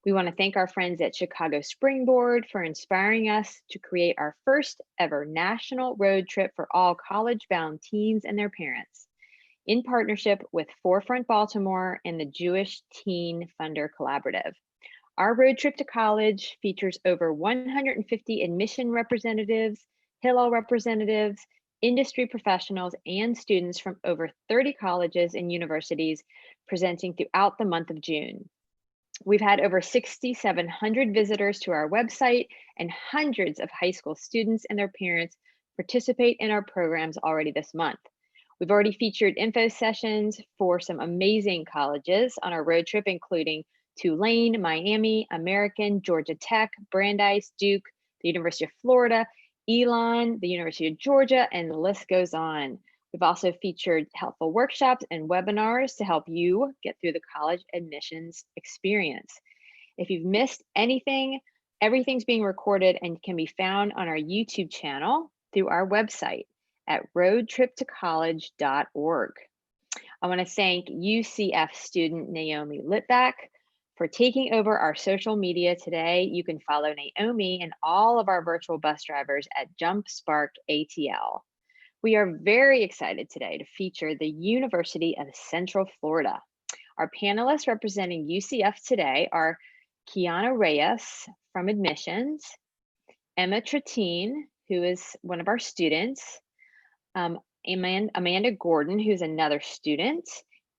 We want to thank our friends at Chicago Springboard for inspiring us to create our first ever national road trip for all college-bound teens and their parents, in partnership with Forefront Baltimore and the Jewish Teen Funder Collaborative. Our road trip to college features over 150 admission representatives, Hillel representatives, industry professionals, and students from over 30 colleges and universities presenting throughout the month of June. We've had over 6,700 visitors to our website, and hundreds of high school students and their parents participate in our programs already this month. We've already featured info sessions for some amazing colleges on our road trip, including Tulane, Miami, American, Georgia Tech, Brandeis, Duke, the University of Florida, Elon, the University of Georgia, and the list goes on. We've also featured helpful workshops and webinars to help you get through the college admissions experience. If you've missed anything, everything's being recorded and can be found on our YouTube channel through our website at roadtriptocollege.org. I want to thank UCF student Naomi Litvack for taking over our social media today. You can follow Naomi and all of our virtual bus drivers at JumpSpark ATL. We are very excited today to feature the University of Central Florida. Our panelists representing UCF today are Kiana Reyes from admissions, Emma Tratine, who is one of our students, Amanda Gordon, who's another student,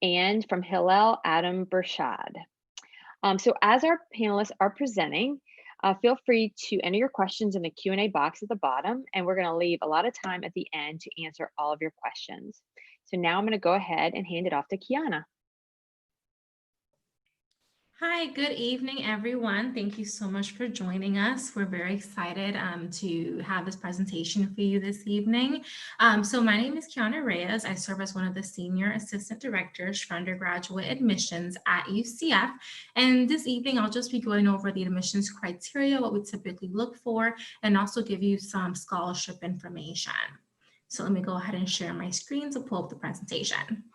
and from Hillel, Adam Bershad. So as our panelists are presenting, feel free to enter your questions in the Q&A box at the bottom, and we're going to leave a lot of time at the end to answer all of your questions. So now I'm going to go ahead and hand it off to Kiana. Hi, good evening, everyone. Thank you so much for joining us. We're very excited to have this presentation for you this evening. So my name is Kiana Reyes. I serve as one of the Senior Assistant Directors for Undergraduate Admissions at UCF. And this evening, I'll just be going over the admissions criteria, what we typically look for, and also give you some scholarship information. So let me go ahead and share my screen to pull up the presentation.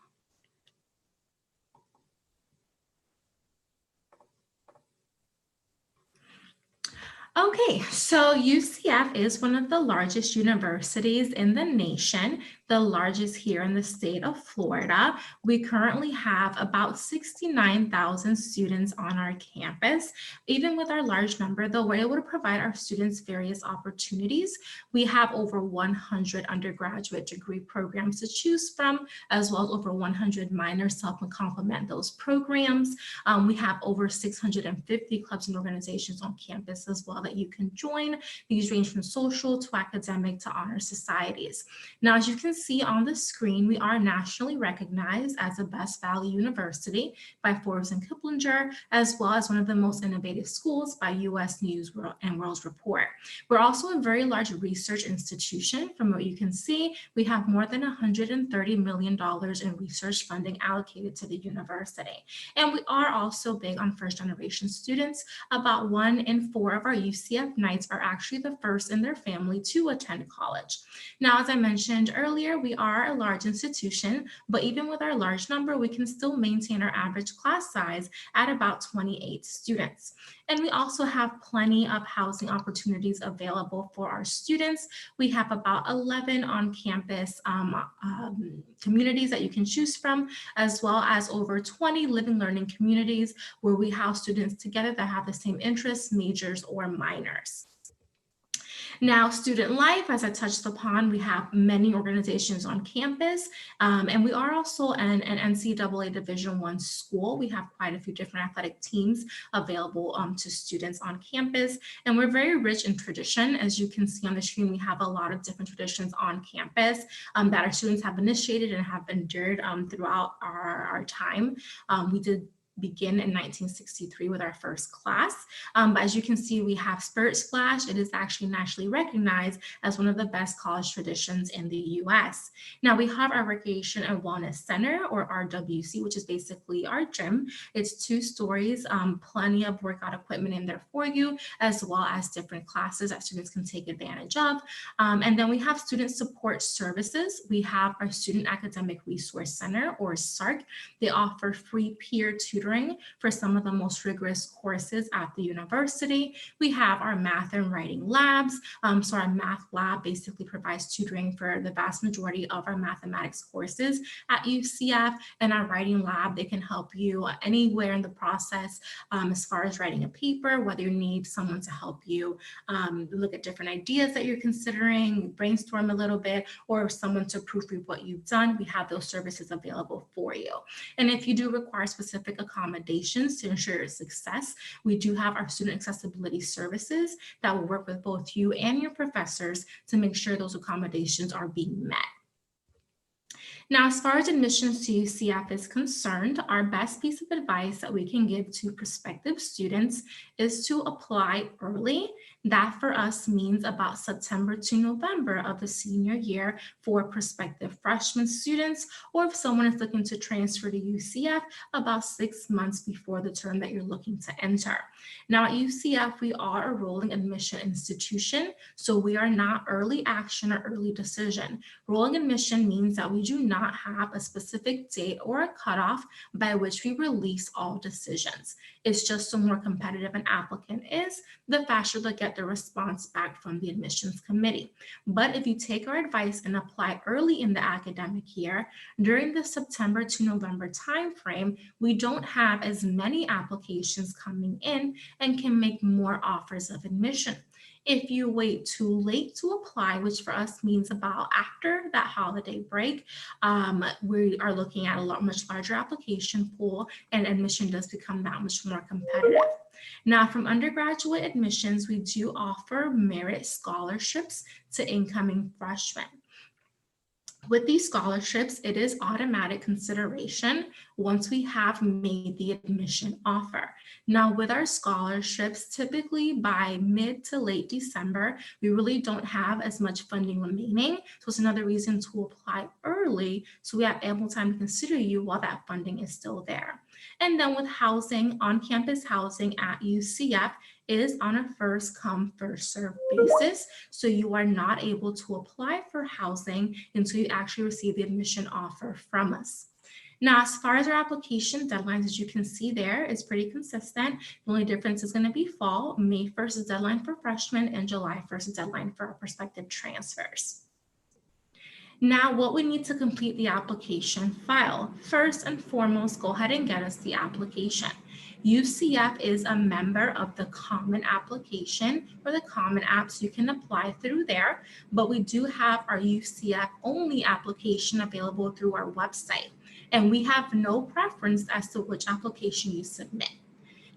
Okay, so UCF is one of the largest universities in the nation, the largest here in the state of Florida. We currently have about 69,000 students on our campus. Even with our large number, though, we're able to provide our students various opportunities. We have over 100 undergraduate degree programs to choose from, as well as over 100 minors to help and complement those programs. We have over 650 clubs and organizations on campus as well that you can join. These range from social to academic to honor societies. Now, as you can see on the screen, we are nationally recognized as a Best Valley University by Forbes and Kiplinger, as well as one of the most innovative schools by U.S. News and World Report. We're also a very large research institution. From what you can see, we have more than $130 million in research funding allocated to the university. And we are also big on first-generation students. About 1 in 4 of our UCF Knights are actually the first in their family to attend college. Now, as I mentioned earlier, we are a large institution, but even with our large number, we can still maintain our average class size at about 28 students. And we also have plenty of housing opportunities available for our students. We have about 11 on-campus communities that you can choose from, as well as over 20 living learning communities where we house students together that have the same interests, majors, or minors. Now, student life, as I touched upon, we have many organizations on campus, and we are also an NCAA Division I school. We have quite a few different athletic teams available to students on campus, and we're very rich in tradition. As you can see on the screen, we have a lot of different traditions on campus that our students have initiated and have endured throughout our time. We did begin in 1963 with our first class. But as you can see, we have Spirit Splash. It is actually nationally recognized as one of the best college traditions in the US. Now we have our Recreation and Wellness Center, or RWC, which is basically our gym. It's 2 stories, plenty of workout equipment in there for you, as well as different classes that students can take advantage of. And then we have Student Support Services. We have our Student Academic Resource Center, or SARC. They offer free peer tutoring tutoring for some of the most rigorous courses at the university. We have our math and writing labs. So our math lab basically provides tutoring for the vast majority of our mathematics courses at UCF, and our writing lab, they can help you anywhere in the process as far as writing a paper, whether you need someone to help you look at different ideas that you're considering, brainstorm a little bit, or someone to proofread what you've done. We have those services available for you. And if you do require specific accommodations to ensure your success, we do have our student accessibility services that will work with both you and your professors to make sure those accommodations are being met. Now, as far as admissions to UCF is concerned, our best piece of advice that we can give to prospective students is to apply early. That for us means about September to November of the senior year for prospective freshman students, or if someone is looking to transfer to UCF, about 6 months before the term that you're looking to enter. Now at UCF, we are a rolling admission institution, so we are not early action or early decision. Rolling admission means that we do not have a specific date or a cutoff by which we release all decisions. It's just the more competitive an applicant is, the faster they'll get the response back from the admissions committee. But if you take our advice and apply early in the academic year, during the September to November timeframe, we don't have as many applications coming in and can make more offers of admission. If you wait too late to apply, which for us means about after that holiday break, we are looking at a much larger application pool, and admission does become that much more competitive. Now, from undergraduate admissions, we do offer merit scholarships to incoming freshmen. With these scholarships, it is automatic consideration once we have made the admission offer. Now, with our scholarships, typically by mid to late December, we really don't have as much funding remaining. So it's another reason to apply early so we have ample time to consider you while that funding is still there. And then with housing, on-campus housing at UCF is on a first come, first served basis. So you are not able to apply for housing until you actually receive the admission offer from us. Now, as far as our application deadlines, as you can see there, is pretty consistent. The only difference is going to be fall. May 1st is deadline for freshmen and July 1st is deadline for our prospective transfers. Now, what we need to complete the application file. First and foremost, go ahead and get us the application. UCF is a member of the Common Application or the Common Apps. You can apply through there, but we do have our UCF only application available through our website, and we have no preference as to which application you submit.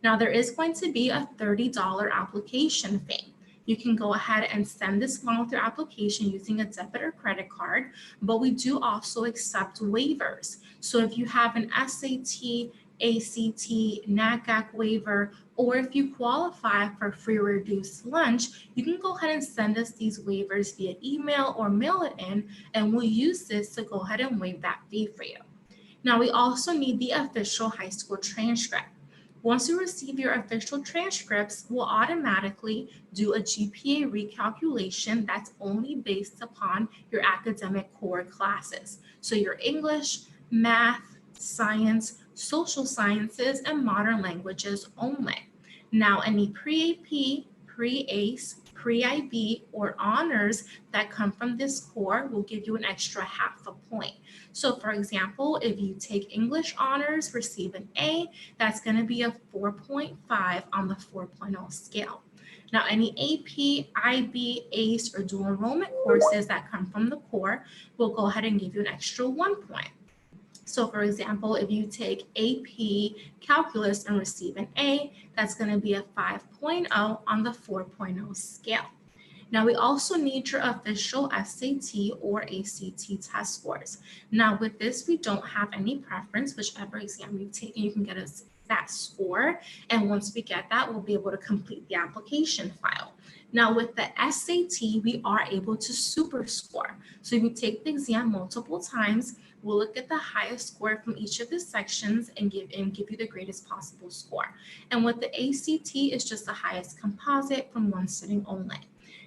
Now, there is going to be a $30 application fee. You can go ahead and send this along with your application using a debit or credit card, but we do also accept waivers. So if you have an SAT, ACT, NACAC waiver, or if you qualify for free reduced lunch, you can go ahead and send us these waivers via email or mail it in, and we'll use this to go ahead and waive that fee for you. Now, we also need the official high school transcript. Once you receive your official transcripts, we'll automatically do a GPA recalculation that's only based upon your academic core classes. So your English, math, science, social sciences, and modern languages only. Now, any pre-AP, pre-ACE, pre-IB, or honors that come from this core will give you an extra half a point. So for example, if you take English honors, receive an A, that's going to be a 4.5 on the 4.0 scale. Now, any AP, IB, ACE, or dual enrollment courses that come from the core will go ahead and give you an extra 1 point. So for example, if you take AP Calculus and receive an A, that's going to be a 5.0 on the 4.0 scale. Now, we also need your official SAT or ACT test scores. Now, with this, we don't have any preference. Whichever exam you've taken, you can get us that score. And once we get that, we'll be able to complete the application file. Now, with the SAT, we are able to super score. So if you take the exam multiple times, we'll look at the highest score from each of the sections and give you the greatest possible score. And with the ACT, it's just the highest composite from one sitting only.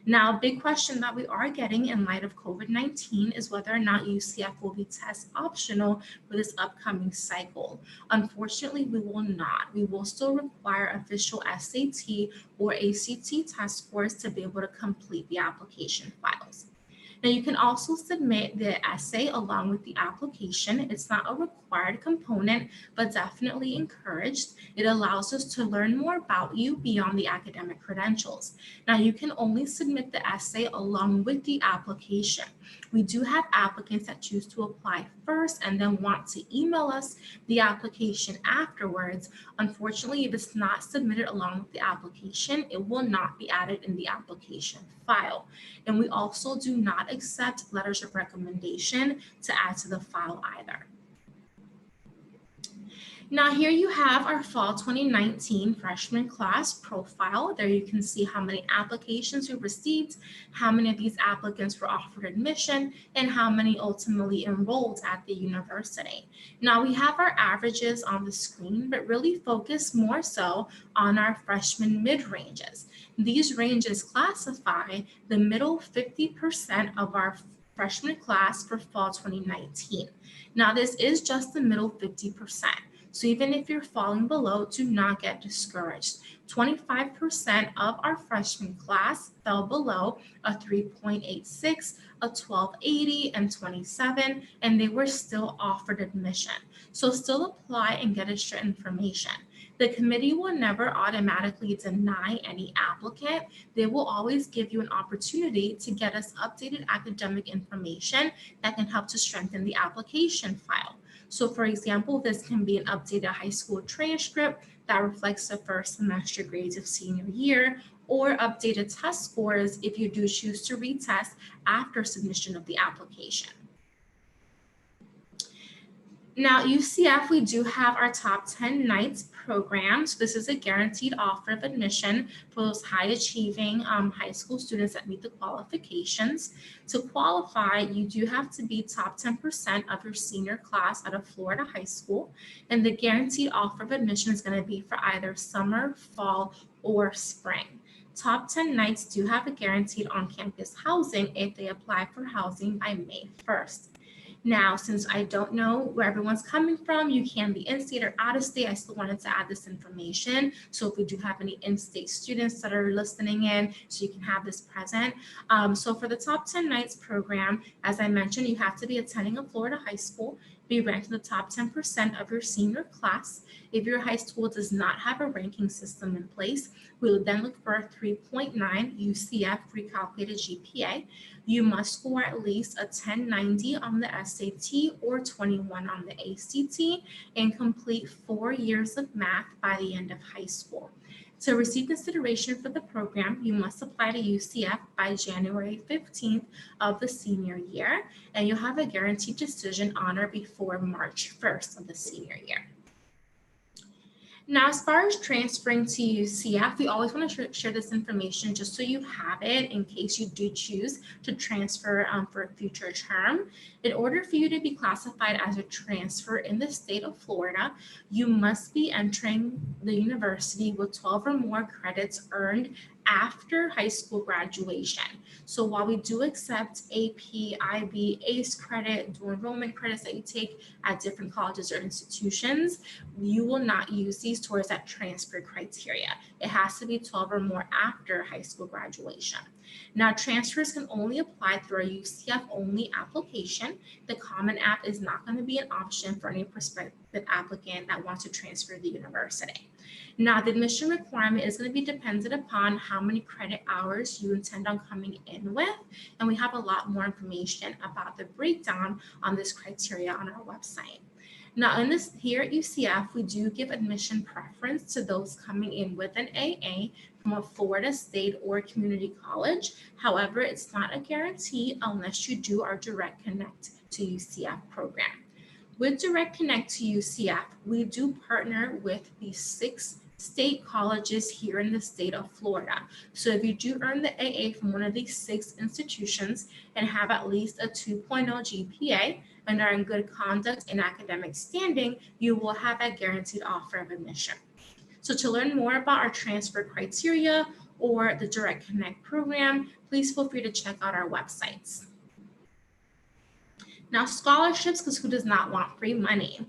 Now, a big question that we are getting in light of COVID-19 is whether or not UCF will be test optional for this upcoming cycle. Unfortunately, we will not. We will still require official SAT or ACT test scores to be able to complete the application files. Now, you can also submit the essay along with the application. It's not a required component, but definitely encouraged. It allows us to learn more about you beyond the academic credentials. Now, you can only submit the essay along with the application. We do have applicants that choose to apply first and then want to email us the application afterwards. Unfortunately, if it's not submitted along with the application, it will not be added in the application file. And we also do not accept letters of recommendation to add to the file either. Now here you have our fall 2019 freshman class profile. There you can see how many applications we received, how many of these applicants were offered admission, and how many ultimately enrolled at the university. Now we have our averages on the screen, but really focus more so on our freshman mid-ranges. These ranges classify the middle 50% of our freshman class for fall 2019. Now this is just the middle 50%. So even if you're falling below, do not get discouraged. 25% of our freshman class fell below a 3.86, a 1280, and 27, and they were still offered admission. So still apply and get extra information. The committee will never automatically deny any applicant. They will always give you an opportunity to get us updated academic information that can help to strengthen the application file. So for example, this can be an updated high school transcript that reflects the first semester grades of senior year, or updated test scores if you do choose to retest after submission of the application. Now, UCF, we do have our top 10 nights programs. This is a guaranteed offer of admission for those high achieving high school students that meet the qualifications. To qualify, you do have to be top 10% of your senior class at a Florida high school. And the guaranteed offer of admission is going to be for either summer, fall, or spring. Top 10 nights do have a guaranteed on-campus housing if they apply for housing by May 1st. Now, since I don't know where everyone's coming from, you can be in-state or out-of-state, I still wanted to add this information. So if we do have any in-state students that are listening in, so you can have this present. So for the top 10 nights program, as I mentioned, you have to be attending a Florida high school, be ranked in the top 10% of your senior class. If your high school does not have a ranking system in place, we will then look for a 3.9 UCF recalculated GPA. You must score at least a 1090 on the SAT or 21 on the ACT and complete 4 years of math by the end of high school. To receive consideration for the program, you must apply to UCF by January 15th of the senior year, and you'll have a guaranteed decision on or before March 1st of the senior year. Now, as far as transferring to UCF, we always want to share this information just so you have it in case you do choose to transfer for a future term. In order for you to be classified as a transfer in the state of Florida, you must be entering the university with 12 or more credits earned after high school graduation. So while we do accept AP, IB, ACE credit, dual enrollment credits that you take at different colleges or institutions, you will not use these towards that transfer criteria. It has to be 12 or more after high school graduation. Now, transfers can only apply through a UCF only application. The Common App is not going to be an option for any prospective applicant that wants to transfer to the university. Now, the admission requirement is going to be dependent upon how many credit hours you intend on coming in with, and we have a lot more information about the breakdown on this criteria on our website. Now, in this here at UCF, we do give admission preference to those coming in with an AA from a Florida state or community college. However, it's not a guarantee unless you do our Direct Connect to UCF program. With Direct Connect to UCF, we do partner with the 6 state colleges here in the state of Florida. So if you do earn the AA from one of these 6 institutions and have at least a 2.0 GPA and are in good conduct and academic standing, you will have a guaranteed offer of admission. So to learn more about our transfer criteria or the Direct Connect program, please feel free to check out our websites. Now, scholarships, because who does not want free money?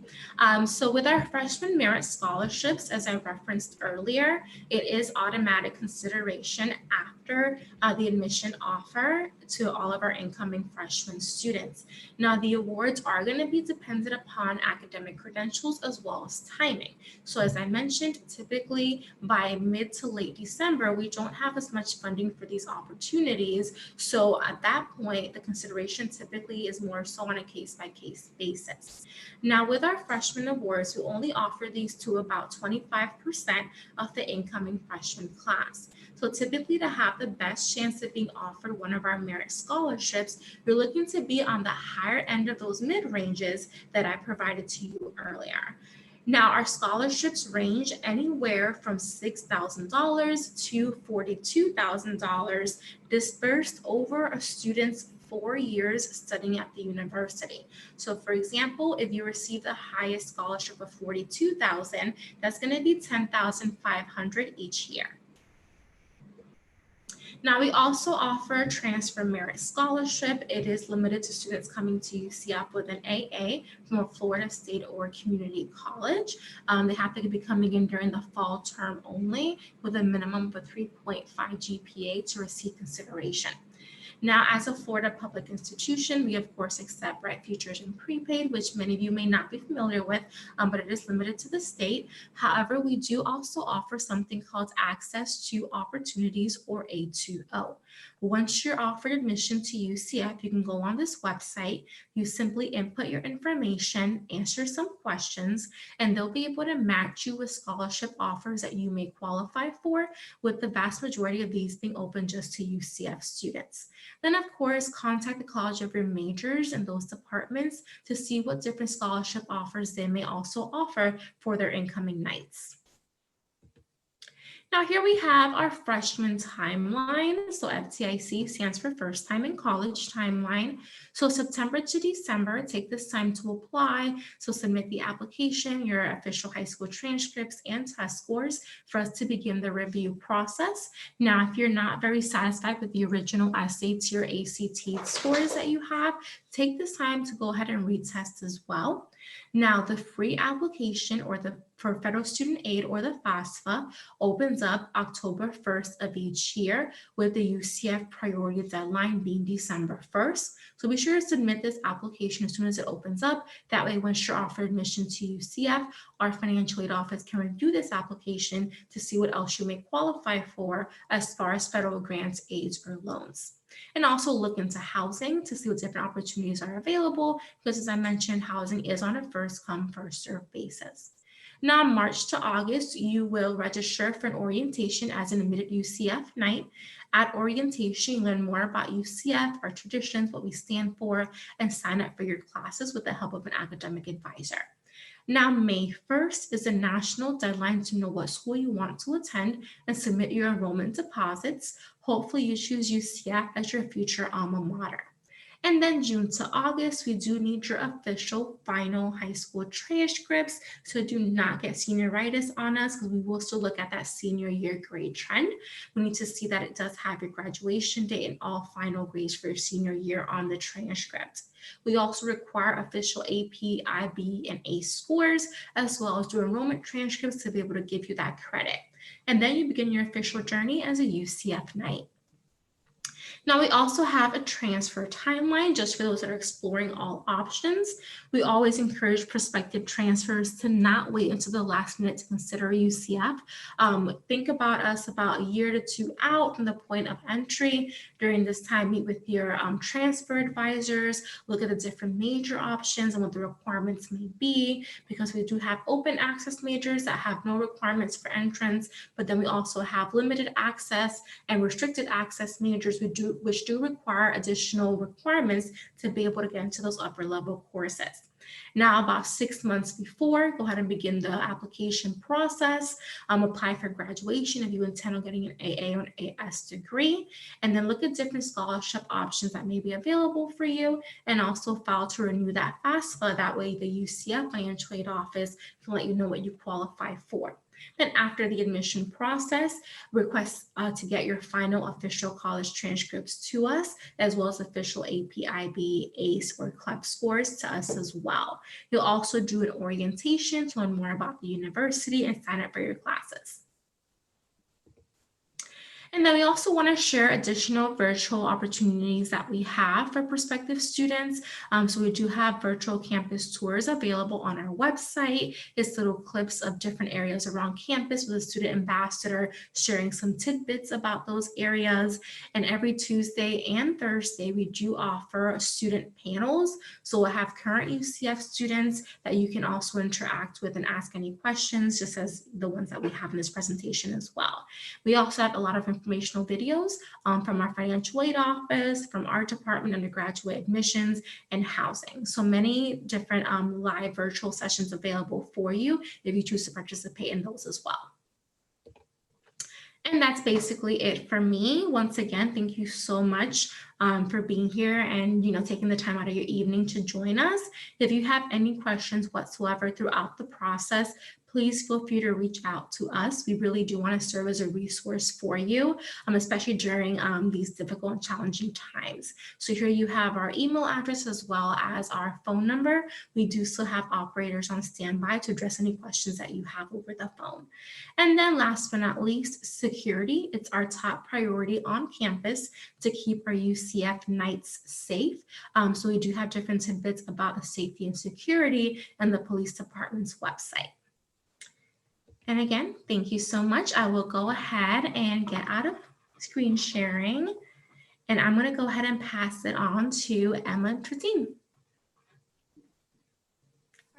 So with our freshman merit scholarships, as I referenced earlier, it is automatic consideration after the admission offer to all of our incoming freshman students. Now, the awards are going to be dependent upon academic credentials as well as timing. So as I mentioned, typically by mid to late December, we don't have as much funding for these opportunities. So at that point, the consideration typically is more so on a case-by-case basis. Now, with our freshman awards, we only offer these to about 25% of the incoming freshman class. So typically, to have the best chance of being offered one of our merit scholarships, you're looking to be on the higher end of those mid-ranges that I provided to you earlier. Now, our scholarships range anywhere from $6,000 to $42,000 dispersed over a student's 4 years studying at the university. So for example, if you receive the highest scholarship of $42,000, that's going to be $10,500 each year. Now, we also offer transfer merit scholarship. It is limited to students coming to UCF with an AA from a Florida state or community college. They have to be coming in during the fall term only with a minimum of a 3.5 GPA to receive consideration. Now, as a Florida public institution, we of course accept Bright Futures and prepaid, which many of you may not be familiar with, but it is limited to the state. However, we do also offer something called Access to Opportunities, or A2O. Once you're offered admission to UCF, you can go on this website, you simply input your information, answer some questions, and they'll be able to match you with scholarship offers that you may qualify for, with the vast majority of these being open just to UCF students. Then, of course, contact the college of your majors and those departments to see what different scholarship offers they may also offer for their incoming nights. Now, here we have our freshman timeline. So FTIC stands for First Time in College Timeline. So September to December, take this time to apply. So submit the application, your official high school transcripts, and test scores for us to begin the review process. Now, if you're not very satisfied with the original SAT or ACT scores that you have, take this time to go ahead and retest as well. Now, the free application for federal student aid, or the FAFSA, opens up October 1st of each year, with the UCF priority deadline being December 1st. So be sure to submit this application as soon as it opens up. That way, once you're offered admission to UCF, our financial aid office can review this application to see what else you may qualify for as far as federal grants, aids, or loans. And also look into housing to see what different opportunities are available, because as I mentioned, housing is on a first come, first served basis. Now, March to August, you will register for an orientation as an admitted UCF night. At orientation, you learn more about UCF, our traditions, what we stand for, and sign up for your classes with the help of an academic advisor. Now, May 1st is a national deadline to know what school you want to attend and submit your enrollment deposits. Hopefully, you choose UCF as your future alma mater. And then June to August, we do need your official final high school transcripts. So do not get senioritis on us, because we will still look at that senior year grade trend. We need to see that it does have your graduation date and all final grades for your senior year on the transcript. We also require official AP, IB, and ACE scores, as well as do enrollment transcripts to be able to give you that credit. And then you begin your official journey as a UCF Knight. Now, we also have a transfer timeline just for those that are exploring all options. We always encourage prospective transfers to not wait until the last minute to consider UCF. Think about us about a year to 2 out from the point of entry. During this time, meet with your transfer advisors, look at the different major options and what the requirements may be, because we do have open access majors that have no requirements for entrance, but then we also have limited access and restricted access majors which do require additional requirements to be able to get into those upper level courses. Now, about 6 months before, go ahead and begin the application process. Apply for graduation if you intend on getting an AA or an AS degree, and then look at different scholarship options that may be available for you, and also file to renew that FAFSA. That way, the UCF Financial Aid Office can let you know what you qualify for. Then after the admission process, request to get your final official college transcripts to us, as well as official APIB, ACE, or CLEP scores to us as well. You'll also do an orientation to learn more about the university and sign up for your classes. And then we also want to share additional virtual opportunities that we have for prospective students. So we do have virtual campus tours available on our website. It's little clips of different areas around campus with a student ambassador sharing some tidbits about those areas. And every Tuesday and Thursday, we do offer student panels. So we'll have current UCF students that you can also interact with and ask any questions, just as the ones that we have in this presentation as well. We also have a lot of informational videos from our financial aid office, from our department, undergraduate admissions, and housing. So many different live virtual sessions available for you if you choose to participate in those as well. And that's basically it for me. Once again, thank you so much for being here and taking the time out of your evening to join us. If you have any questions whatsoever throughout the process, please feel free to reach out to us. We really do want to serve as a resource for you, especially during these difficult and challenging times. So here you have our email address as well as our phone number. We do still have operators on standby to address any questions that you have over the phone. And then last but not least, security. It's our top priority on campus to keep our UCF nights safe. So we do have different tidbits about the safety and security and the police department's website. And again, thank you so much. I will go ahead and get out of screen sharing, and I'm going to go ahead and pass it on to Emma Tratine.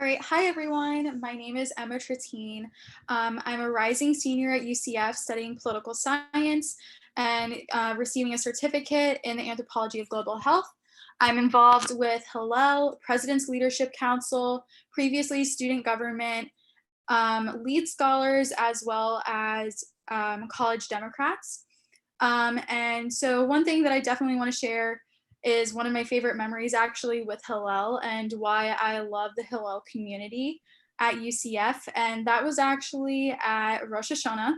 All right, hi everyone. My name is Emma Tratine. I'm a rising senior at UCF studying political science and receiving a certificate in the anthropology of global health. I'm involved with Hillel, President's Leadership Council, previously student government, lead scholars, as well as college Democrats. And so one thing that I definitely want to share is one of my favorite memories actually with Hillel and why I love the Hillel community at UCF. And that was actually at Rosh Hashanah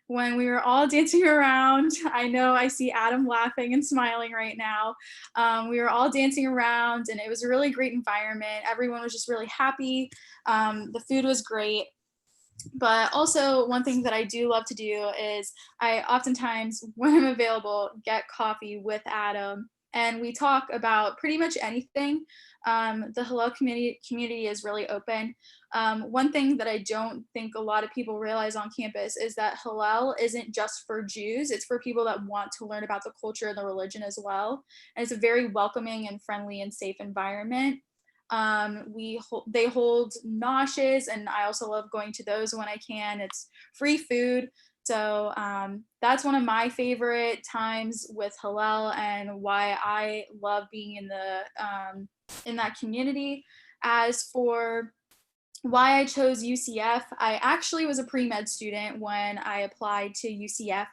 when we were all dancing around. I know I see Adam laughing and smiling right now. We were all dancing around and it was a really great environment. Everyone was just really happy. The food was great. But also one thing that I do love to do is I oftentimes, when I'm available, get coffee with Adam and we talk about pretty much anything. The Hillel community is really open. One thing that I don't think a lot of people realize on campus is that Hillel isn't just for Jews, it's for people that want to learn about the culture and the religion as well. And it's a very welcoming and friendly and safe environment. They hold noshes and I also love going to those when I can. It's free food. So that's one of my favorite times with Hillel and why I love being in that community. As for why I chose UCF, I actually was a pre-med student when I applied to UCF,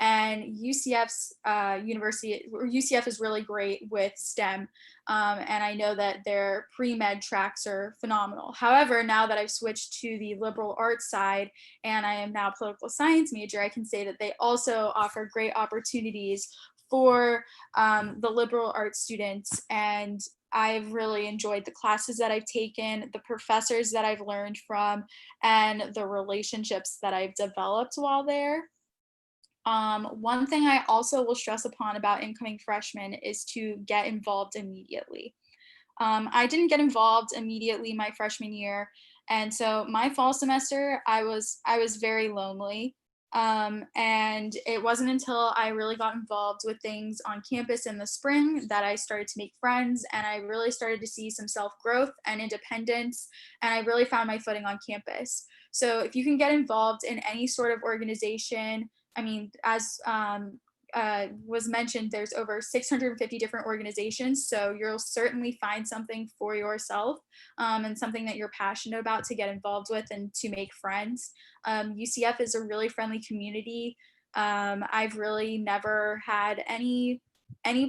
and UCF's UCF is really great with STEM, and I know that their pre-med tracks are phenomenal. However, now that I've switched to the liberal arts side and I am now a political science major, I can say that they also offer great opportunities for the liberal arts students, and I've really enjoyed the classes that I've taken, the professors that I've learned from, and the relationships that I've developed while there. One thing I also will stress upon about incoming freshmen is to get involved immediately. I didn't get involved immediately my freshman year, and so my fall semester, I was very lonely. And it wasn't until I really got involved with things on campus in the spring that I started to make friends and I really started to see some self-growth and independence, and I really found my footing on campus. So if you can get involved in any sort of organization, I mean, as was mentioned, there's over 650 different organizations, so you'll certainly find something for yourself and something that you're passionate about to get involved with and to make friends. UCF is a really friendly community. I've really never had any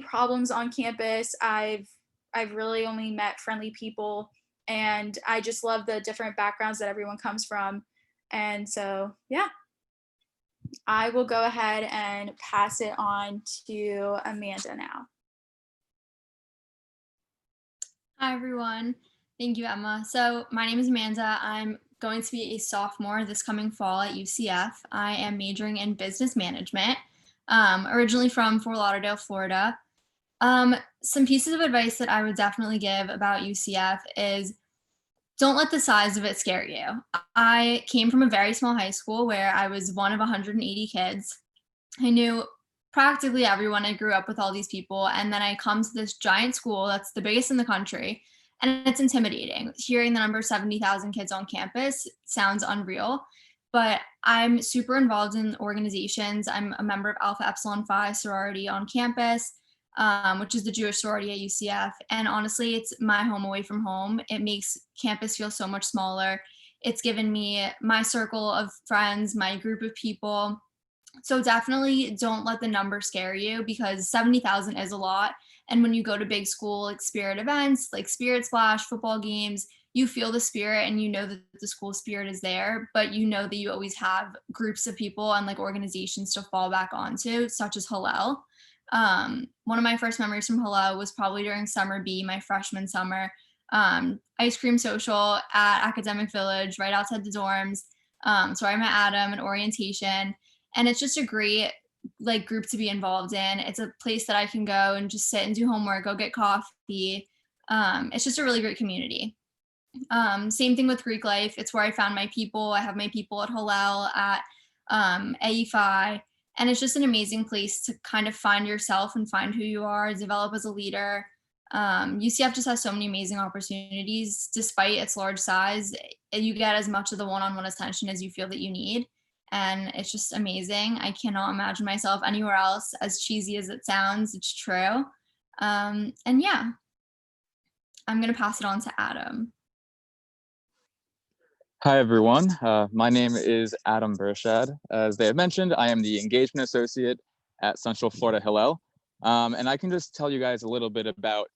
problems on campus. I've really only met friendly people, and I just love the different backgrounds that everyone comes from. And so, yeah, I will go ahead and pass it on to Amanda now. Hi, everyone. Thank you, Emma. So my name is Amanda. I'm going to be a sophomore this coming fall at UCF. I am majoring in business management, originally from Fort Lauderdale, Florida. Some pieces of advice that I would definitely give about UCF is don't let the size of it scare you. I came from a very small high school where I was one of 180 kids. I knew practically everyone. I grew up with all these people. And then I come to this giant school that's the biggest in the country. And it's intimidating. Hearing the number 70,000 kids on campus sounds unreal. But I'm super involved in organizations. I'm a member of Alpha Epsilon Phi sorority on campus, which is the Jewish sorority at UCF. And honestly, it's my home away from home. It makes campus feel so much smaller. It's given me my circle of friends, my group of people. So definitely don't let the number scare you because 70,000 is a lot. And when you go to big school like spirit events, like Spirit Splash, football games, you feel the spirit and you know that the school spirit is there, but you know that you always have groups of people and like organizations to fall back onto, such as Hillel. One of my first memories from Hillel was probably during summer B, my freshman summer. Ice cream social at Academic Village, right outside the dorms. So I met Adam in orientation. And it's just a great like group to be involved in. It's a place that I can go and just sit and do homework, go get coffee. It's just a really great community. Same thing with Greek life. It's where I found my people. I have my people at Hillel, at AEFI, and it's just an amazing place to kind of find yourself and find who you are, develop as a leader. UCF just has so many amazing opportunities. Despite its large size, you get as much of the one-on-one attention as you feel that you need. And it's just amazing. I cannot imagine myself anywhere else. As cheesy as it sounds, it's true. And yeah, I'm going to pass it on to Adam. Hi, everyone. My name is Adam Burshad. As they have mentioned, I am the engagement associate at Central Florida Hillel. And I can just tell you guys a little bit about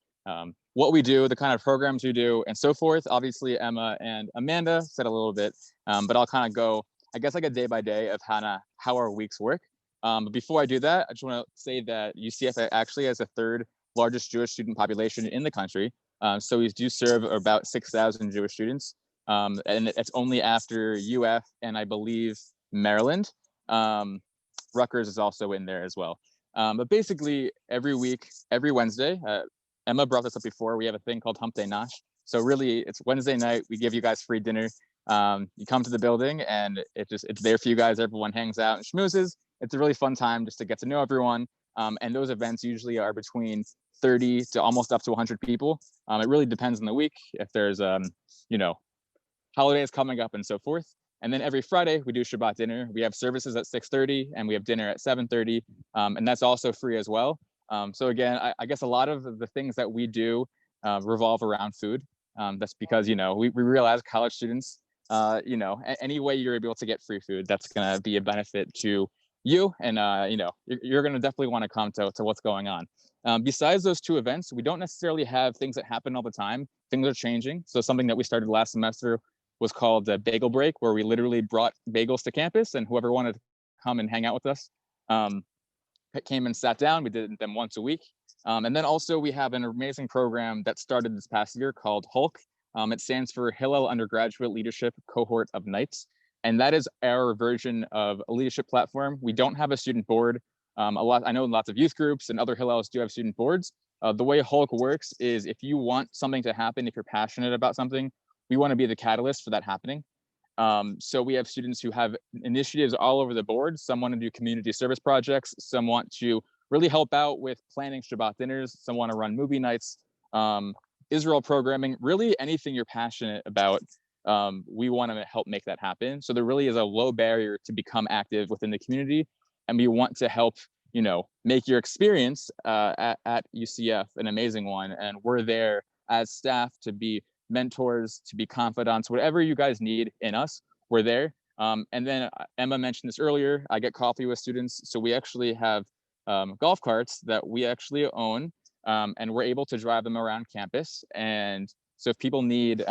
what we do, the kind of programs we do, and so forth. Obviously, Emma and Amanda said a little bit, but I'll kind of go, I guess, like a day by day of how our weeks work. But before I do that, I just want to say that UCF actually has the third largest Jewish student population in the country. So we do serve about 6,000 Jewish students. And it's only after UF and I believe Maryland. Rutgers is also in there as well. But basically every week, every Wednesday, Emma brought this up before, we have a thing called Hump Day Nosh. So really it's Wednesday night, we give you guys free dinner. You come to the building and it's there for you guys. Everyone hangs out and schmoozes. It's a really fun time just to get to know everyone. And those events usually are between 30 to almost up to 100 people. It really depends on the week. If there's, holidays coming up and so forth. And then every Friday we do Shabbat dinner. We have services at 6:30 and we have dinner at 7:30. And that's also free as well. So again, I guess a lot of the things that we do revolve around food. That's because, we realize college students, any way you're able to get free food, that's going to be a benefit to you. And, you're going to definitely want to come to what's going on. Besides those two events, we don't necessarily have things that happen all the time. Things are changing. So something that we started last semester was called a bagel break, where we literally brought bagels to campus and whoever wanted to come and hang out with us came and sat down. We did them once a week. And then also we have an amazing program that started this past year called HULK. It stands for Hillel Undergraduate Leadership Cohort of Nights. And that is our version of a leadership platform. We don't have a student board. I know lots of youth groups and other Hillels do have student boards. The way HULK works is if you want something to happen, if you're passionate about something, we want to be the catalyst for that happening. So we have students who have initiatives all over the board. Some want to do community service projects. Some want to really help out with planning Shabbat dinners. Some want to run movie nights, Israel programming, really anything you're passionate about. We want to help make that happen. So there really is a low barrier to become active within the community. And we want to help, make your experience at UCF an amazing one. And we're there as staff to be mentors, to be confidants, whatever you guys need in us, we're there. And then Emma mentioned this earlier, I get coffee with students. So we actually have golf carts that we actually own, and we're able to drive them around campus. And so if people need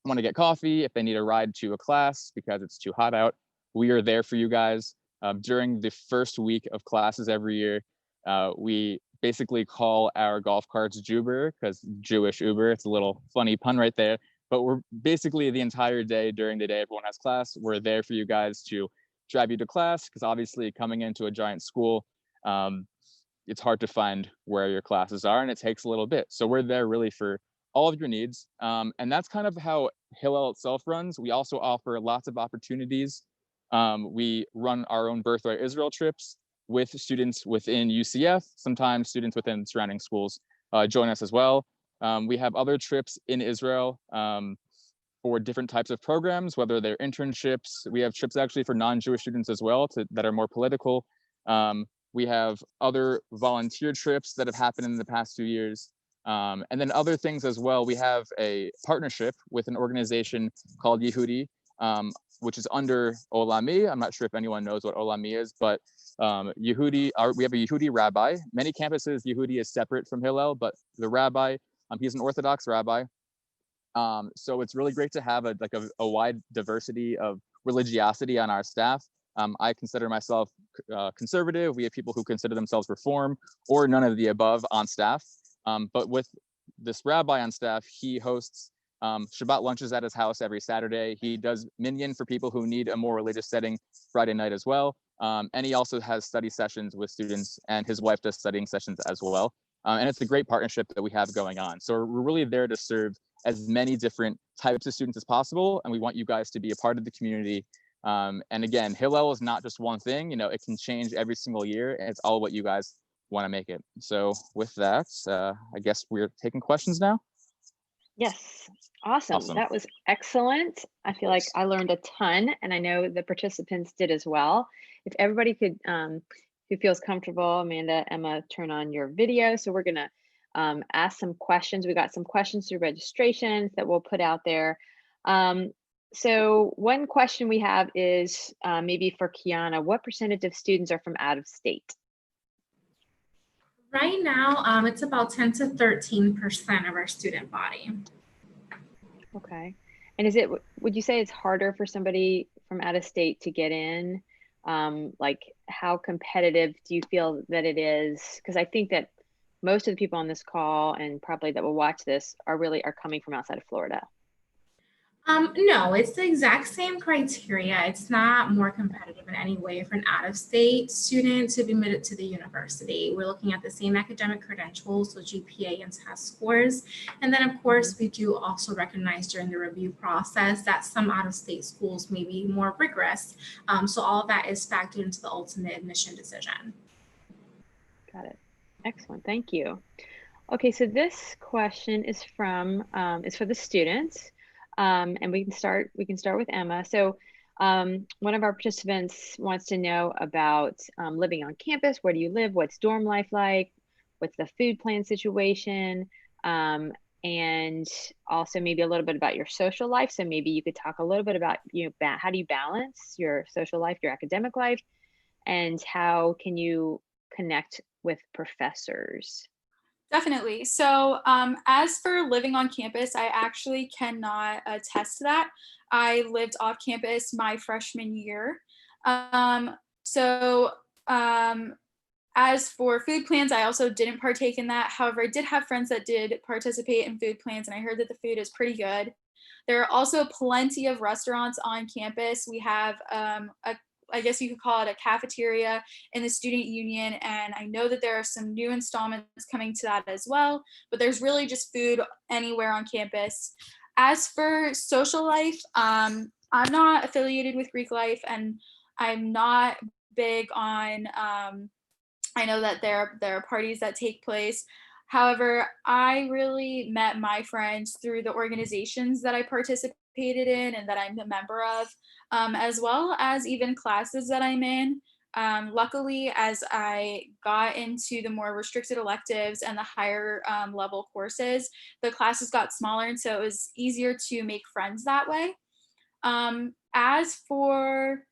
want to get coffee, if they need a ride to a class because it's too hot out, we are there for you guys. During the first week of classes every year, we basically call our golf carts Juber, because Jewish Uber. It's a little funny pun right there. But we're basically the entire day, during the day everyone has class, we're there for you guys to drive you to class, because obviously coming into a giant school, it's hard to find where your classes are, and it takes a little bit. So we're there really for all of your needs. And that's kind of how Hillel itself runs. We also offer lots of opportunities. We run our own Birthright Israel trips with students within UCF. Sometimes students within surrounding schools join us as well. We have other trips in Israel for different types of programs, whether they're internships. We have trips actually for non-Jewish students as well that are more political. We have other volunteer trips that have happened in the past few years. And then other things as well. We have a partnership with an organization called Yehudi, which is under Olami. I'm not sure if anyone knows what Olami is, but Yehudi, we have a Yehudi rabbi. Many campuses, Yehudi is separate from Hillel, but the rabbi, he's an Orthodox rabbi. So it's really great to have a wide diversity of religiosity on our staff. I consider myself conservative. We have people who consider themselves Reform or none of the above on staff. But with this rabbi on staff, he hosts Shabbat lunches at his house every Saturday. He does minyan for people who need a more religious setting Friday night as well. And he also has study sessions with students, and his wife does studying sessions as well. And it's a great partnership that we have going on. So we're really there to serve as many different types of students as possible. And we want you guys to be a part of the community. And again, Hillel is not just one thing, it can change every single year, and it's all what you guys want to make it. So with that, I guess we're taking questions now. Yes, awesome. That was excellent. I feel like I learned a ton, and I know the participants did as well. If everybody could, who feels comfortable, Amanda, Emma, turn on your video. So we're gonna ask some questions. We got some questions through registrations that we'll put out there. So one question we have is maybe for Kiana, what percentage of students are from out of state? Right now, it's about 10 to 13% of our student body. Okay. And would you say it's harder for somebody from out of state to get in? Like, how competitive do you feel that it is? Because I think that most of the people on this call, and probably that will watch this, are coming from outside of Florida. No, it's the exact same criteria. It's not more competitive in any way for an out-of-state student to be admitted to the university. We're looking at the same academic credentials, so GPA and test scores. And then, of course, we do also recognize during the review process that some out-of-state schools may be more rigorous. So all of that is factored into the ultimate admission decision. Got it. Excellent. Thank you. Okay, so this question is for the students. And we can start with Emma. So one of our participants wants to know about living on campus. Where do you live? What's dorm life like? What's the food plan situation? And also maybe a little bit about your social life. So maybe you could talk a little bit about how do you balance your social life, your academic life, and how can you connect with professors? Definitely. So as for living on campus, I actually cannot attest to that. I lived off campus my freshman year. As for food plans, I also didn't partake in that. However, I did have friends that did participate in food plans, and I heard that the food is pretty good. There are also plenty of restaurants on campus. We have I guess you could call it a cafeteria in the student union. And I know that there are some new installments coming to that as well, but there's really just food anywhere on campus. As for social life, I'm not affiliated with Greek life, and I'm not big on, I know that there are parties that take place. However, I really met my friends through the organizations that I participated in and that I'm a member of, as well as even classes that I'm in. Luckily, as I got into the more restricted electives and the higher level courses, the classes got smaller, and so it was easier to make friends that way. As for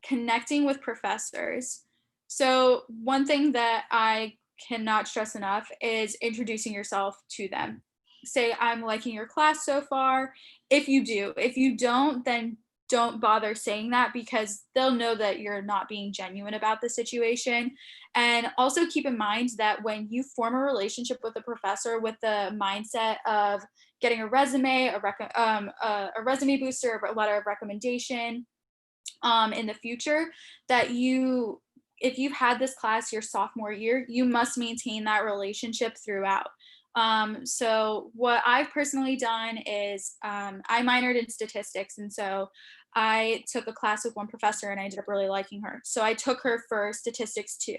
connecting with professors, so one thing that I cannot stress enough is introducing yourself to them. say, I'm liking your class so far. If you do, if you don't, then don't bother saying that, because they'll know that you're not being genuine about the situation. And also keep in mind that when you form a relationship with a professor with the mindset of getting a resume, a resume booster, a letter of recommendation, in the future, that if you've had this class your sophomore year, you must maintain that relationship throughout. So what I've personally done is, I minored in statistics, and so I took a class with one professor and I ended up really liking her. So I took her for statistics 2.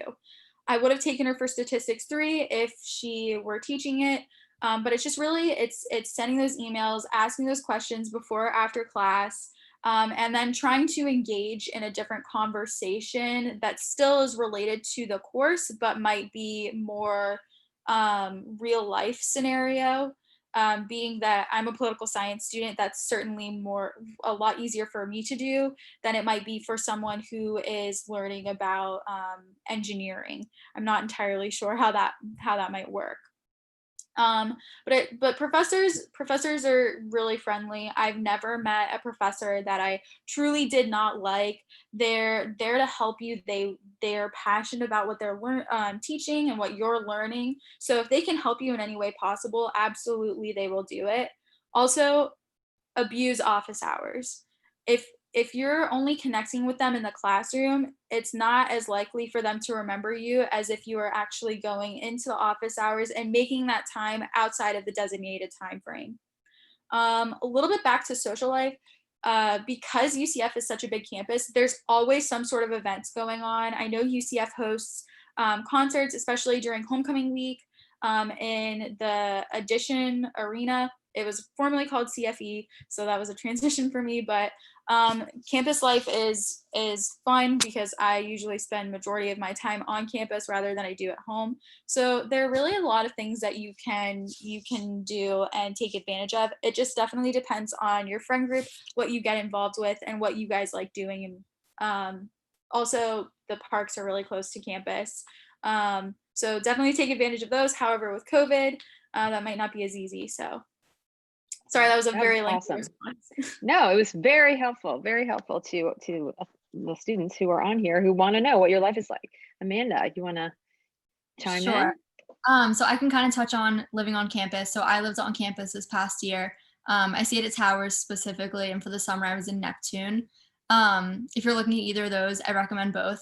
I would have taken her for statistics 3 if she were teaching it. But it's just really, it's sending those emails, asking those questions before or after class, and then trying to engage in a different conversation that still is related to the course, but might be more real life scenario. Being that I'm a political science student, that's certainly a lot easier for me to do than it might be for someone who is learning about engineering. I'm not entirely sure how that might work. But professors are really friendly. I've never met a professor that I truly did not like. They're there to help you. They're passionate about what they're teaching and what you're learning. So if they can help you in any way possible, absolutely they will do it. Also, abuse office hours. If you're only connecting with them in the classroom, it's not as likely for them to remember you as if you are actually going into the office hours and making that time outside of the designated time frame. A little bit back to social life. Because UCF is such a big campus, there's always some sort of events going on. I know UCF hosts concerts, especially during homecoming week, in the Addition Arena. It was formerly called CFE, so that was a transition for me. But campus life is fun because I usually spend majority of my time on campus rather than I do at home. So there are really a lot of things that you can do and take advantage of. It just definitely depends on your friend group, what you get involved with, and what you guys like doing. And also, the parks are really close to campus. So definitely take advantage of those. However, with COVID, that might not be as easy. So sorry, that was a very lengthy response. No, it was very helpful to the students who are on here who want to know what your life is like. Amanda, you want to chime in? So I can kind of touch on living on campus. So I lived on campus this past year. I stayed at Towers specifically, and for the summer I was in Neptune. If you're looking at either of those, I recommend both.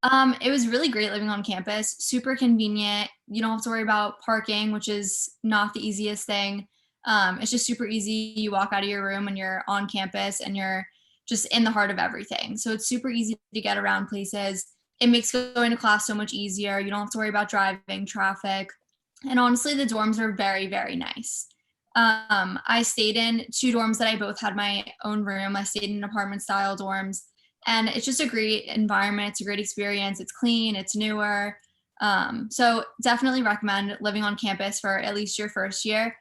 It was really great living on campus, super convenient. You don't have to worry about parking, which is not the easiest thing. It's just super easy. You walk out of your room and you're on campus and you're just in the heart of everything. So it's super easy to get around places. It makes going to class so much easier. You don't have to worry about driving, traffic. And honestly, the dorms are very, very nice. I stayed in 2 dorms that I both had my own room. I stayed in apartment style dorms, and it's just a great environment. It's a great experience. It's clean, it's newer. So definitely recommend living on campus for at least your first year,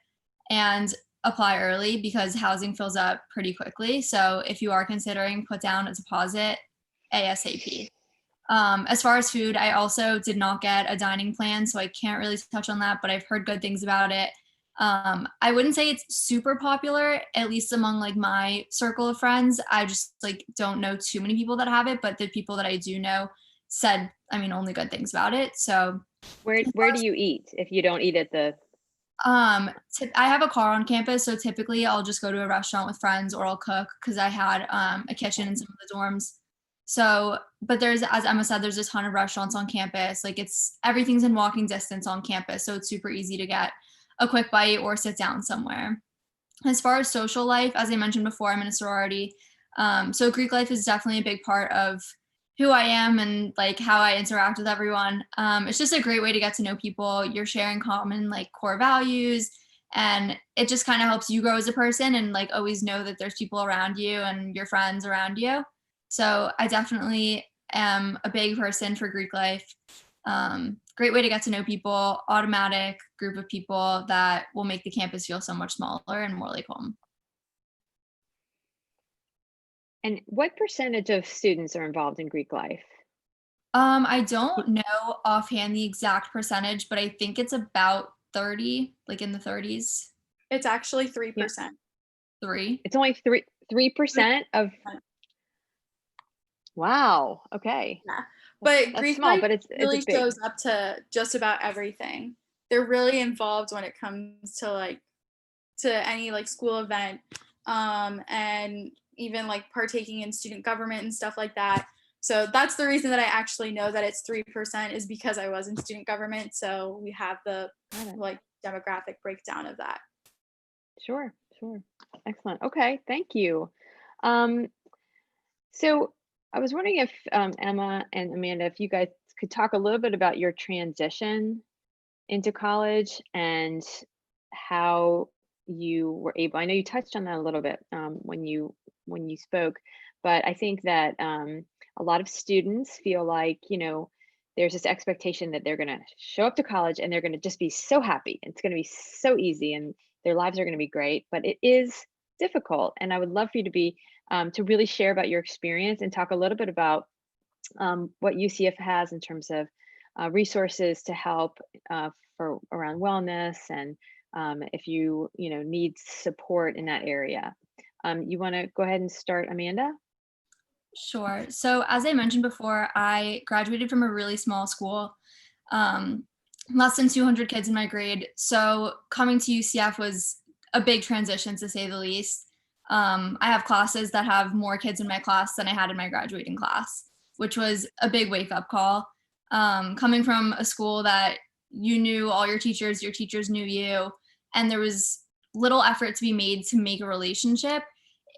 and apply early because housing fills up pretty quickly. So if you are considering, put down a deposit ASAP. As far as food, I also did not get a dining plan, so I can't really touch on that, but I've heard good things about it. I wouldn't say it's super popular, at least among like my circle of friends. I just like don't know too many people that have it, but the people that I do know said, only good things about it. So where do you eat if you don't eat at the? I have a car on campus, so typically I'll just go to a restaurant with friends or I'll cook because I had a kitchen in some of the dorms. So, but there's, as Emma said, there's a ton of restaurants on campus. Like everything's in walking distance on campus, so it's super easy to get a quick bite or sit down somewhere. As far as social life, as I mentioned before, I'm in a sorority. So Greek life is definitely a big part of who I am and like how I interact with everyone. It's just a great way to get to know people. You're sharing common like core values, and it just kind of helps you grow as a person and like always know that there's people around you and your friends around you. So I definitely am a big person for Greek life. Great way to get to know people, automatic group of people that will make the campus feel so much smaller and more like home. And what percentage of students are involved in Greek life? I don't know offhand the exact percentage, but I think it's about 30, like in the 30s. It's actually 3%. 3. It's only 3% of, wow, okay. Yeah. But That's Greek small, life but it's really big. shows up to just about everything. They're really involved when it comes to like to any like school event, and even like partaking in student government and stuff like that. So that's the reason that I actually know that it's 3% is because I was in student government. So we have the like demographic breakdown of that. Sure, sure. Excellent. Okay, thank you. Um, so I was wondering if Emma and Amanda, if you guys could talk a little bit about your transition into college and how you were able. I know you touched on that a little bit when you spoke, but I think that a lot of students feel like, there's this expectation that they're going to show up to college and they're going to just be so happy. It's going to be so easy and their lives are going to be great, but it is difficult. And I would love for you to really share about your experience and talk a little bit about what UCF has in terms of resources to help for around wellness and if you need support in that area. You want to go ahead and start, Amanda? Sure. So as I mentioned before, I graduated from a really small school, less than 200 kids in my grade. So coming to UCF was a big transition, to say the least. I have classes that have more kids in my class than I had in my graduating class, which was a big wake-up call. Coming from a school that you knew all your teachers knew you, and there was little effort to be made to make a relationship.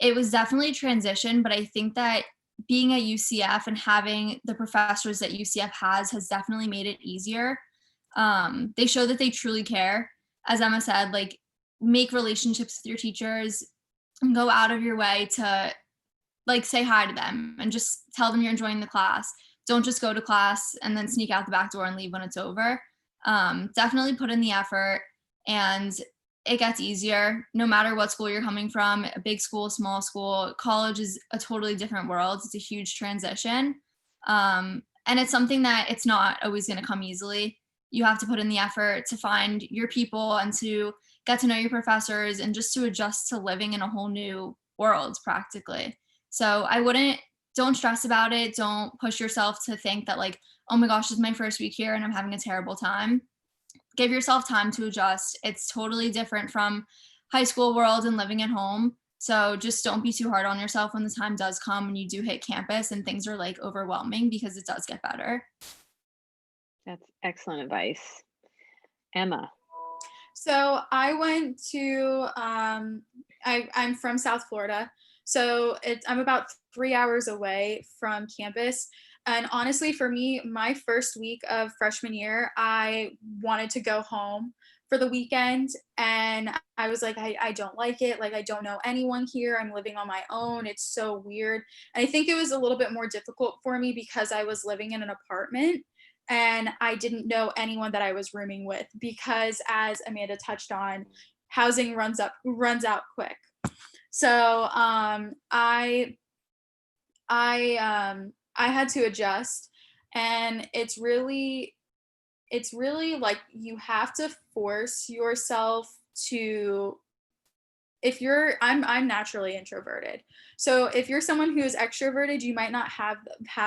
It was definitely a transition, but I think that being at UCF and having the professors that UCF has definitely made it easier. They show that they truly care. As Emma said, like, make relationships with your teachers and go out of your way to like say hi to them and just tell them you're enjoying the class. Don't just go to class and then sneak out the back door and leave when it's over. Definitely put in the effort, and it gets easier no matter what school you're coming from, a big school, small school. College is a totally different world. It's a huge transition. And it's something that it's not always going to come easily. You have to put in the effort to find your people and to get to know your professors and just to adjust to living in a whole new world practically. So don't stress about it. Don't push yourself to think that like, oh my gosh, this is my first week here and I'm having a terrible time. Give yourself time to adjust. It's totally different from high school world and living at home. So just don't be too hard on yourself when the time does come and you do hit campus and things are like overwhelming, because it does get better. That's excellent advice. Emma. So I went to, I'm from South Florida. So I'm about 3 hours away from campus. And honestly, for me, my first week of freshman year, I wanted to go home for the weekend. And I was like, I don't like it. Like, I don't know anyone here. I'm living on my own. It's so weird. And I think it was a little bit more difficult for me because I was living in an apartment and I didn't know anyone that I was rooming with, because as Amanda touched on, housing runs out quick. So I had to adjust, and it's really like you have to force yourself to, I'm naturally introverted. So if you're someone who is extroverted, you might not have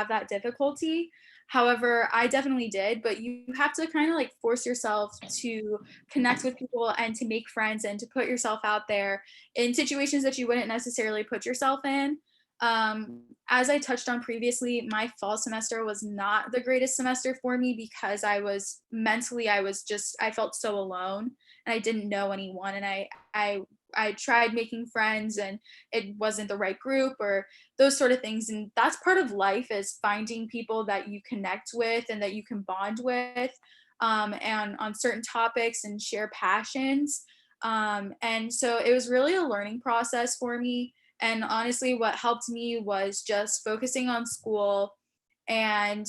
that difficulty. However, I definitely did, but you have to kind of like force yourself to connect with people and to make friends and to put yourself out there in situations that you wouldn't necessarily put yourself in. As I touched on previously, my fall semester was not the greatest semester for me because I felt so alone and I didn't know anyone, and I tried making friends and it wasn't the right group or those sort of things. And that's part of life, is finding people that you connect with and that you can bond with, and on certain topics and share passions. And so it was really a learning process for me. And honestly, what helped me was just focusing on school and,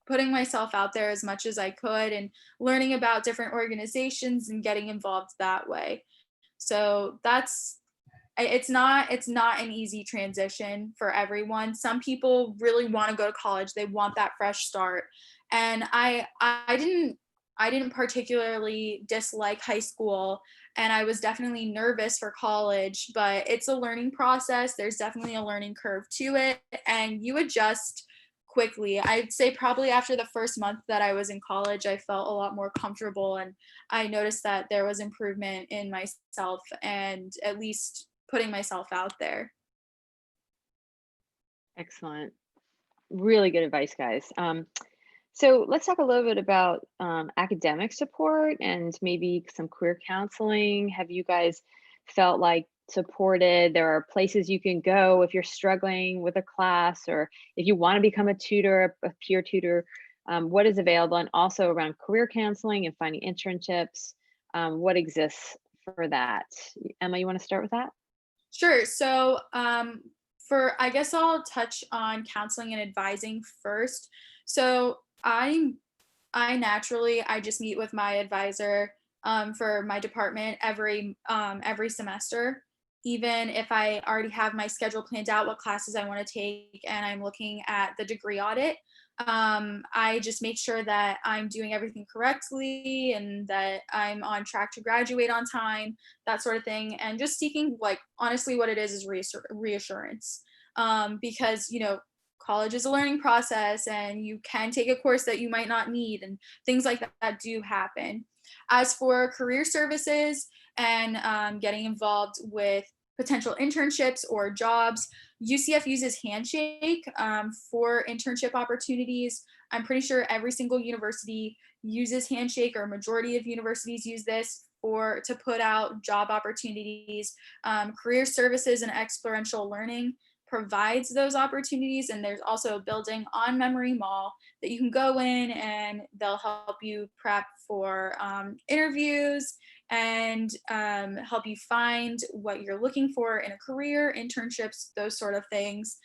putting myself out there as much as I could and learning about different organizations and getting involved that way. So it's not an easy transition for everyone. Some people really want to go to college. They want that fresh start. And I didn't I didn't particularly dislike high school, and I was definitely nervous for college, but it's a learning process. There's definitely a learning curve to it, and you adjust quickly. I'd say probably after the first month that I was in college, I felt a lot more comfortable, and I noticed that there was improvement in myself and at least putting myself out there. Excellent. Really good advice, guys. So let's talk a little bit about academic support and maybe some career counseling. Have you guys felt like supported? There are places you can go if you're struggling with a class or if you want to become a tutor, a peer tutor, what is available? And also around career counseling and finding internships, what exists for that? Emma, you want to start with that? Sure. So, I guess I'll touch on counseling and advising first. So, I just meet with my advisor for my department every semester. Even if I already have my schedule planned out, what classes I want to take, and I'm looking at the degree audit, I just make sure that I'm doing everything correctly and that I'm on track to graduate on time, that sort of thing. And just seeking, like, honestly, what it is reassurance. Because, college is a learning process and you can take a course that you might not need, and things like that do happen. As for career services and getting involved with potential internships or jobs, UCF uses Handshake for internship opportunities. I'm pretty sure every single university uses Handshake, or majority of universities use this to put out job opportunities. Career services and experiential learning provides those opportunities, and there's also a building on Memory Mall that you can go in and they'll help you prep for interviews and help you find what you're looking for in a career, internships, those sort of things.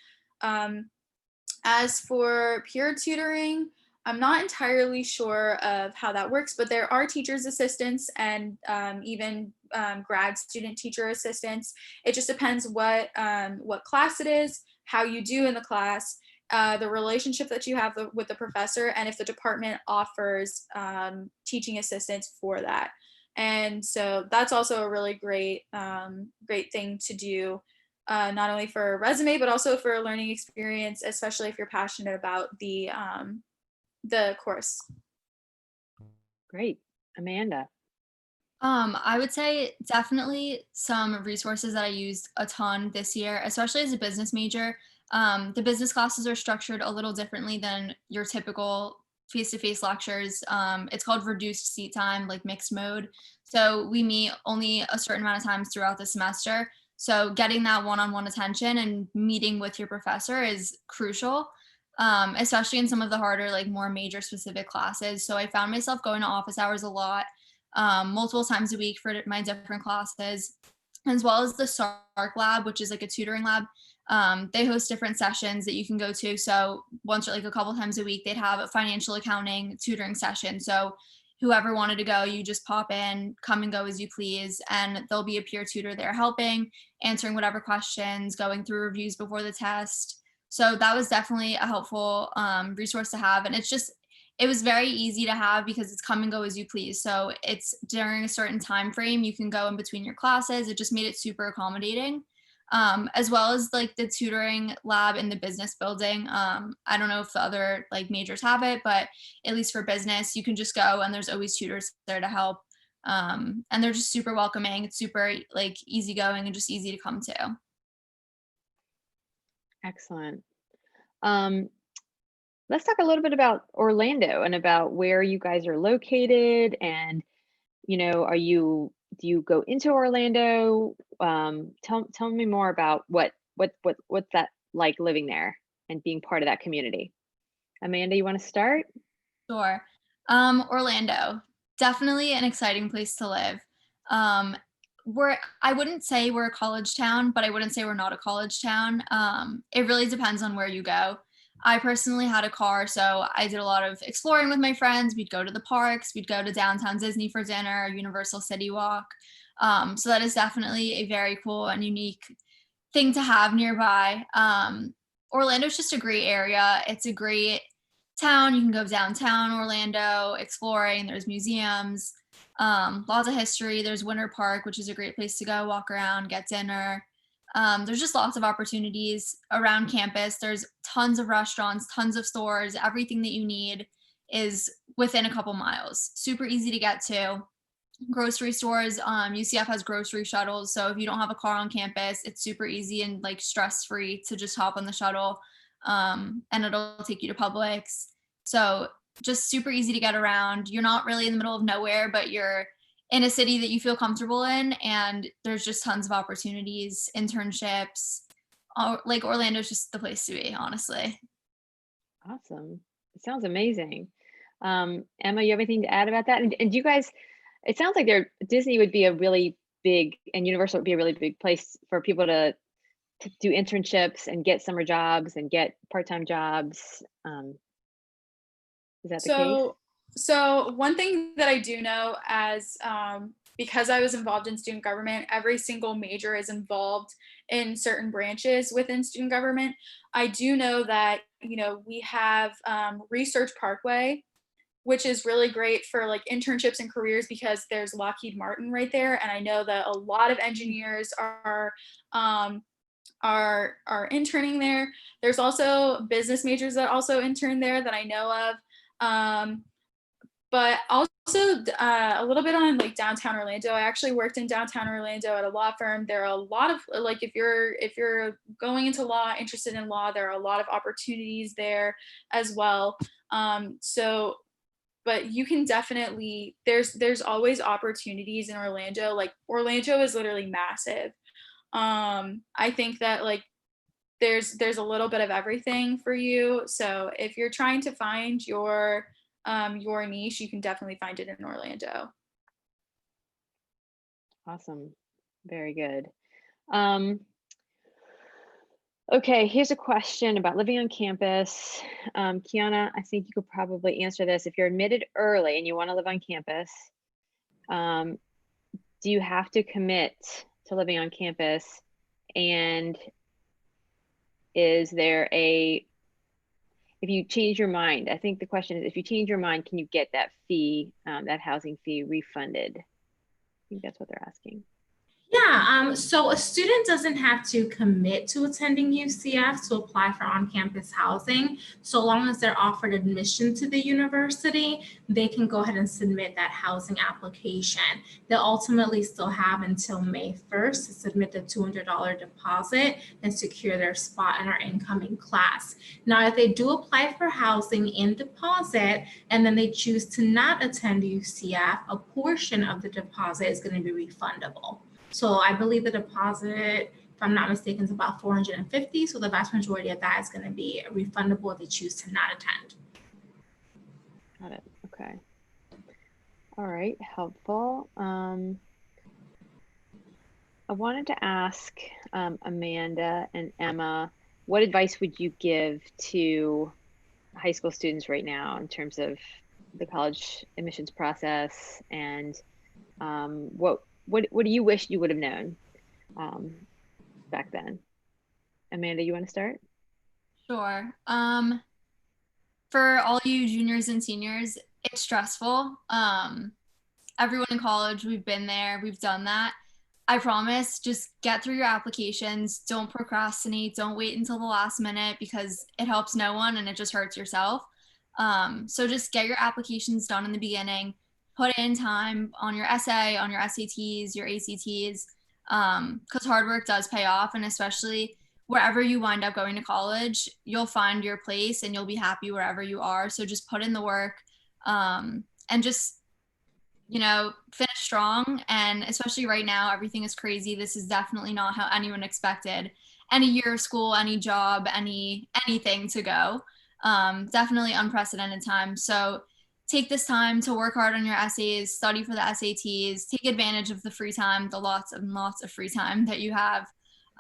As for peer tutoring, I'm not entirely sure of how that works, but there are teacher's assistants and even grad student teacher assistants. It just depends what class it is, how you do in the class, the relationship that you have with the professor, and if the department offers teaching assistants for that. And so that's also a really great thing to do, not only for a resume, but also for a learning experience, especially if you're passionate about the course. Great. Amanda. I would say definitely some resources that I used a ton this year, especially as a business major. The business classes are structured a little differently than your typical face-to-face lectures. It's called reduced seat time, like mixed mode. So we meet only a certain amount of times throughout the semester. So getting that one-on-one attention and meeting with your professor is crucial, especially in some of the harder, like more major specific classes. So I found myself going to office hours a lot, multiple times a week for my different classes, as well as the SARC lab, which is like a tutoring lab. They host different sessions that you can go to. So once or like a couple times a week, they'd have a financial accounting tutoring session. So whoever wanted to go, you just pop in, come and go as you please. And there'll be a peer tutor there helping, answering whatever questions, going through reviews before the test. So that was definitely a helpful resource to have. And it was very easy to have because it's come and go as you please. So it's during a certain time frame, you can go in between your classes. It just made it super accommodating. As well as like the tutoring lab in the business building. I don't know if the other like majors have it, but at least for business, you can just go and there's always tutors there to help. And they're just super welcoming. It's super like easygoing and just easy to come to. Excellent. Let's talk a little bit about Orlando and about where you guys are located, and do you go into Orlando? Tell me more about what's that like living there and being part of that community. Amanda, you want to start? Sure. Orlando, definitely an exciting place to live. I wouldn't say we're a college town, but I wouldn't say we're not a college town. It really depends on where you go. I personally had a car, so I did a lot of exploring with my friends. We'd go to the parks, we'd go to downtown Disney for dinner, Universal City Walk. So that is definitely a very cool and unique thing to have nearby. Orlando's just a great area. It's a great town. You can go downtown Orlando exploring. There's museums, lots of history. There's Winter Park, which is a great place to go walk around, get dinner. There's just lots of opportunities around campus. There's tons of restaurants, tons of stores. Everything that you need is within a couple miles. Super easy to get to. Grocery stores, UCF has grocery shuttles. So if you don't have a car on campus, it's super easy and like stress-free to just hop on the shuttle, and it'll take you to Publix. So just super easy to get around. You're not really in the middle of nowhere, but you're in a city that you feel comfortable in, and there's just tons of opportunities, internships. Like Orlando's just the place to be, honestly. Awesome. It sounds amazing. Emma, you have anything to add about that? And you guys, it sounds like Disney would be a really big, and Universal would be a really big place for people to do internships and get summer jobs and get part-time jobs. Is that the case? So one thing that I do know, as because I was involved in student government, every single major is involved in certain branches within student government. I do know that, we have Research Parkway, which is really great for like internships and careers because there's Lockheed Martin right there. And I know that a lot of engineers are interning there. There's also business majors that also intern there that I know of. But also a little bit on like downtown Orlando. I actually worked in downtown Orlando at a law firm. There are a lot of like, if you're going into law, interested in law, there are a lot of opportunities there as well. But you can definitely, there's always opportunities in Orlando. Like Orlando is literally massive. I think that like there's a little bit of everything for you. So if you're trying to find your niche, you can definitely find it in Orlando. Awesome. Very good. Okay, here's a question about living on campus. Kiana, I think you could probably answer this. If you're admitted early and you want to live on campus, do you have to commit to living on campus? And is there if you change your mind, I think the question is, if you change your mind, can you get that fee, that housing fee refunded? I think that's what they're asking. Yeah, so a student doesn't have to commit to attending UCF to apply for on-campus housing. So long as they're offered admission to the university, they can go ahead and submit that housing application. They'll ultimately still have until May 1st to submit the $200 deposit and secure their spot in our incoming class. Now, if they do apply for housing and deposit, and then they choose to not attend UCF, a portion of the deposit is going to be refundable. So I believe the deposit, if I'm not mistaken, is about $450. So the vast majority of that is going to be refundable if they choose to not attend. Got it. Okay. All right. Helpful. I wanted to ask Amanda and Emma, what advice would you give to high school students right now in terms of the college admissions process, and what do you wish you would have known back then? Amanda, you want to start? Sure. For all you juniors and seniors, it's stressful. Everyone in college, we've been there, we've done that. I promise, just get through your applications. Don't procrastinate. Don't wait until the last minute, because it helps no one and it just hurts yourself. So just get your applications done in the beginning. Put in time on your essay, on your SATs, your ACTs, because hard work does pay off. And especially wherever you wind up going to college, you'll find your place and you'll be happy wherever you are. So just put in the work, and just, finish strong. And especially right now, everything is crazy. This is definitely not how anyone expected any year of school, any job, anything to go. Definitely unprecedented time. So take this time to work hard on your essays, study for the SATs, take advantage of the free time, the lots and lots of free time that you have,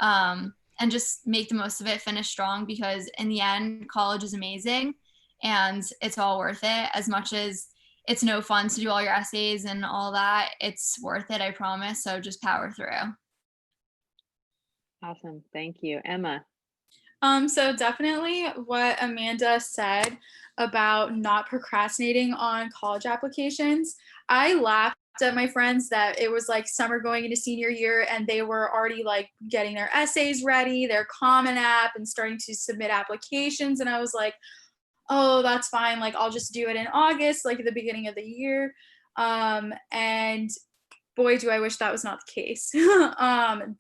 and just make the most of it, finish strong, because in the end, college is amazing and it's all worth it. As much as it's no fun to do all your essays and all that, it's worth it, I promise. So just power through. Awesome. Thank you. Emma. So definitely what Amanda said about not procrastinating on college applications. I laughed at my friends that it was like summer going into senior year and they were already like getting their essays ready, their Common App, and starting to submit applications. And I was like, oh, that's fine. Like I'll just do it in August, like at the beginning of the year. And boy, do I wish that was not the case.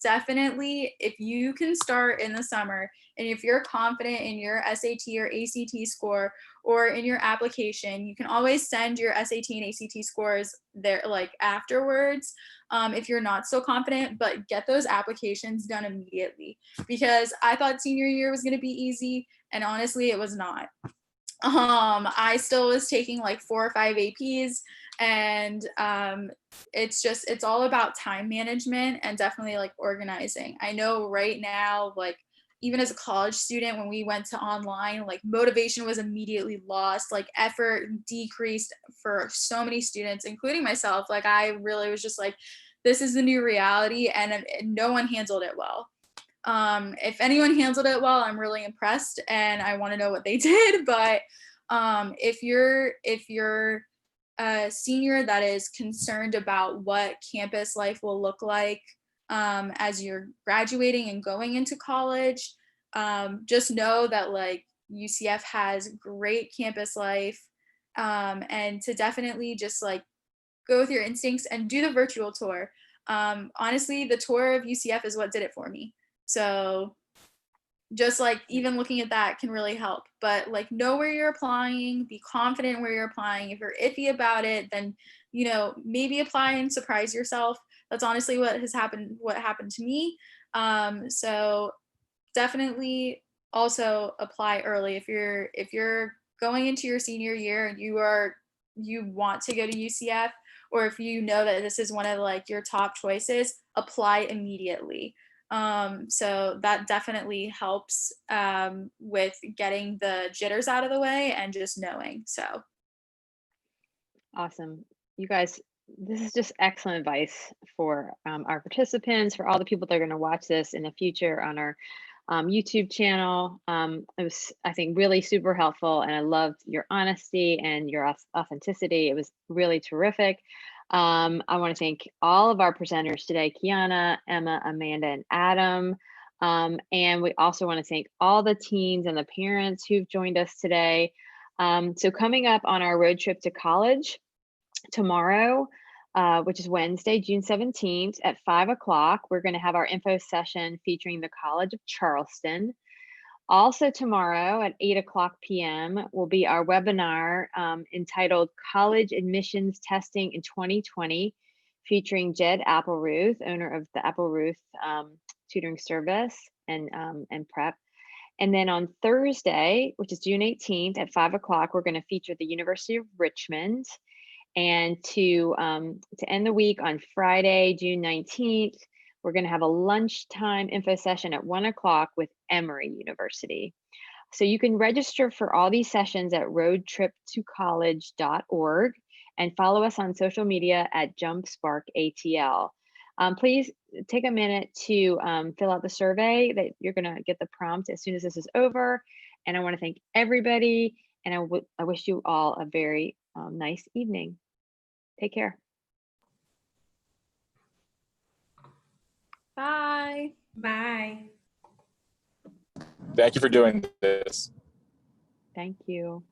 Definitely, if you can start in the summer and if you're confident in your SAT or ACT score or in your application, you can always send your SAT and ACT scores there like afterwards if you're not so confident, but get those applications done immediately because I thought senior year was going to be easy and honestly, it was not. I still was taking like 4 or 5 APs and it's all about time management and definitely like organizing. I know right now, like even as a college student, when we went to online, like motivation was immediately lost, like effort decreased for so many students, including myself. Like I really was just like, this is the new reality and no one handled it well. If anyone handled it well, I'm really impressed and I want to know what they did. But if you're a senior that is concerned about what campus life will look like as you're graduating and going into college, just know that like UCF has great campus life and to definitely just like go with your instincts and do the virtual tour. Honestly, the tour of UCF is what did it for me. So just like even looking at that can really help. But like know where you're applying, be confident where you're applying. If you're iffy about it, then maybe apply and surprise yourself. That's honestly what happened to me. So definitely also apply early if you're going into your senior year and you want to go to UCF, or if you know that this is one of like your top choices, apply immediately. So that definitely helps with getting the jitters out of the way and just knowing. So Awesome. You guys, this is just excellent advice for our participants, for all the people that are going to watch this in the future on our YouTube channel. It was, I think, really super helpful, and I loved your honesty and your authenticity. It was really terrific. I want to thank all of our presenters today, Kiana, Emma, Amanda, and Adam. And we also want to thank all the teens and the parents who've joined us today. So coming up on our road trip to college tomorrow, which is Wednesday, June 17th at 5 o'clock, we're going to have our info session featuring the College of Charleston. Also tomorrow at 8 o'clock p.m. will be our webinar entitled College Admissions Testing in 2020, featuring Jed Appleruth, owner of the Appleruth Tutoring Service and Prep. And then on Thursday, which is June 18th at 5 o'clock, we're going to feature the University of Richmond. And to end the week on Friday, June 19th, we're going to have a lunchtime info session at 1 o'clock with Emory University. So you can register for all these sessions at roadtriptocollege.org and follow us on social media at JumpSparkATL. Please take a minute to fill out the survey that you're going to get the prompt as soon as this is over. And I want to thank everybody, and I wish you all a very nice evening. Take care. bye. Bye. Thank you for doing this. Thank you.